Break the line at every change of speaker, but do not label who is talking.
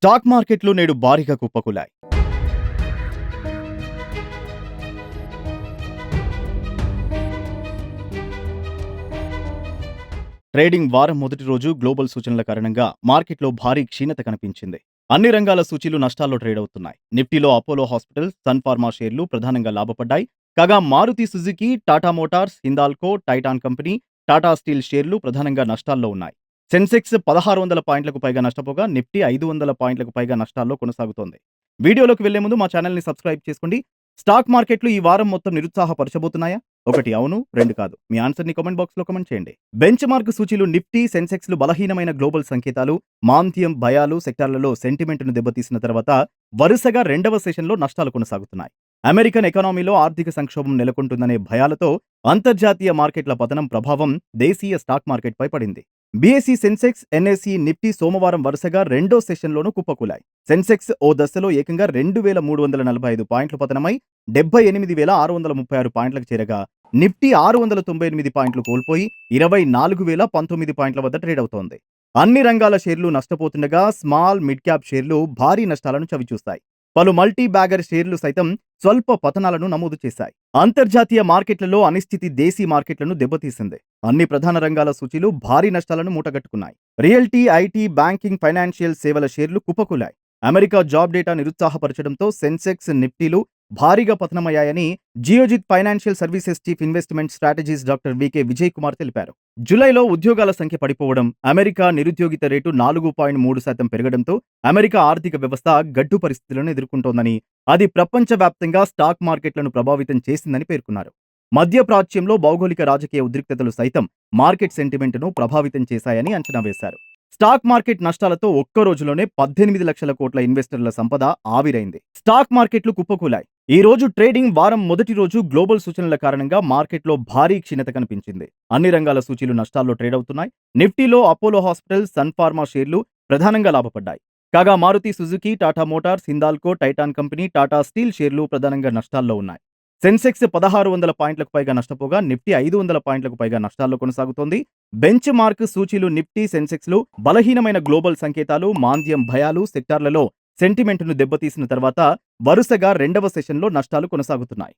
Stock మార్కెట్లు నేడు భారీగా కుప్పకూలాయి. ట్రేడింగ్ వారం మొదటి రోజు గ్లోబల్ సూచనల కారణంగా మార్కెట్లో భారీ క్షీణత కనిపించింది. అన్ని రంగాల సూచీలు నష్టాల్లో ట్రేడ్ అవుతున్నాయి. నిఫ్టీలో అపోలో హాస్పిటల్స్, సన్ ఫార్మా షేర్లు ప్రధానంగా లాభపడ్డాయి. కాగా Maruti Suzuki, Tata Motors, Hindalco, Titan Company, Tata Steel షేర్లు ప్రధానంగా నష్టాల్లో ఉన్నాయి. సెన్సెక్స్ 1600 పాయింట్లకు పైగా నష్టపోగా నిఫ్టీ 500 పాయింట్లకు పైగా నష్టాల్లో కొనసాగుతోంది. వీడియోలోకి వెళ్లే ముందు మా ఛానల్ని సబ్స్క్రైబ్ చేసుకోండి. స్టాక్ మార్కెట్లు ఈ వారం మొత్తం నిరుత్సాహపరచబోతున్నాయా? 1 అవును, 2 కాదు. మీ ఆన్సర్‌ని కామెంట్ బాక్స్‌లో కామెంట్ చేయండి. బెంచ్ మార్క్ సూచీలు నిఫ్టీ, సెన్సెక్స్‌లు బలహీనమైన గ్లోబల్ సంకేతాలు, మాంద్యం, భయాలు సెక్టార్లలో సెంటిమెంట్‌ను దెబ్బతీసిన తర్వాత వరుసగా రెండవ సెషన్‌లో నష్టాలు కొనసాగుతున్నాయి. అమెరికన్ ఎకానమీలో ఆర్థిక సంక్షోభం నెలకొంటుందనే భయాలతో అంతర్జాతీయ మార్కెట్ల పతనం ప్రభావం దేశీయ స్టాక్ మార్కెట్‌పై పడింది. బీఎస్ఈ సెన్సెక్స్, ఎన్ఎస్ఈ, నిఫ్టీ సోమవారం వరుసగా రెండో సెషన్లోనూ కుప్పకూలాయి. సెన్సెక్స్ ఓ దశలో ఏకంగా 2345 పాయింట్లు పతనమై 78,636 పాయింట్లకు చేరగా నిఫ్టీ 698 పాయింట్లు కోల్పోయి 24,019 పాయింట్ల వద్ద ట్రేడ్ అవుతోంది. అన్ని రంగాల షేర్లు నష్టపోతుండగా స్మాల్, మిడ్ క్యాప్ షేర్లు భారీ నష్టాలను చవిచూస్తాయి. పలు మల్టీ బ్యాగర్ షేర్లు సైతం స్వల్ప పతనాలను నమోదు చేశాయి. అంతర్జాతీయ మార్కెట్లలో అనిశ్చితి దేశీ మార్కెట్లను దెబ్బతీసింది. అన్ని ప్రధాన రంగాల సూచీలు భారీ నష్టాలను మూటగట్టుకున్నాయి. రియల్టీ, ఐటీ, బ్యాంకింగ్, ఫైనాన్షియల్ సేవల షేర్లు కుప్పకూలాయి. అమెరికా జాబ్ డేటా నిరుత్సాహపరచడంతో సెన్సెక్స్, నిఫ్టీలు భారీగా పతనమయ్యాయని Geojit financial services chief investment strategies doctor VK Vijay Kumar తెలిపారు. జూలైలో ఉద్యోగాల సంఖ్య పడిపోవడం, అమెరికా నిరుద్యోగిత రేటు 4.3% పెరగడంతో అమెరికా ఆర్థిక వ్యవస్థ గడ్డు పరిస్థితులను ఎదుర్కొంటోందని, అది ప్రపంచవ్యాప్తంగా స్టాక్ మార్కెట్లను ప్రభావితం చేసిందని పేర్కొన్నారు. మధ్యప్రాచ్యంలో భౌగోళిక రాజకీయ ఉద్రిక్తతలు సైతం మార్కెట్ సెంటిమెంట్ను ప్రభావితం చేశాయని అంచనా వేశారు. స్టాక్ మార్కెట్ నష్టాలతో ఒక్క రోజులోనే 18 లక్షల కోట్ల ఇన్వెస్టర్ల సంపద ఆవిరైంది. స్టాక్ మార్కెట్లు కుప్పకూలాయి. ఈ రోజు ట్రేడింగ్ వారం మొదటి రోజు గ్లోబల్ సూచనల కారణంగా మార్కెట్లో భారీ క్షీణత కనిపించింది. అన్ని రంగాల సూచీలు నష్టాల్లో ట్రేడ్ అవుతున్నాయి. నిఫ్టీలో అపోలో హాస్పిటల్స్, సన్ ఫార్మా షేర్లు ప్రధానంగా లాభపడ్డాయి. కాగా Maruti Suzuki, Tata Motors, Hindalco, Titan Company, Tata Steel షేర్లు ప్రధానంగా నష్టాల్లో ఉన్నాయి. సెన్సెక్స్ 1600 పాయింట్లకు పైగా నష్టపోగా నిఫ్టీ 500 పాయింట్లకు పైగా నష్టాల్లో కొనసాగుతోంది. బెంచ్ మార్క్ సూచీలు నిఫ్టీ, సెన్సెక్స్‌లు బలహీనమైన గ్లోబల్ సంకేతాలు, మాంద్యం, భయాలు సెక్టార్లలో సెంటిమెంట్‌ను దెబ్బతీసిన తర్వాత వరుసగా రెండవ సెషన్‌లో నష్టాలు కొనసాగుతున్నాయి.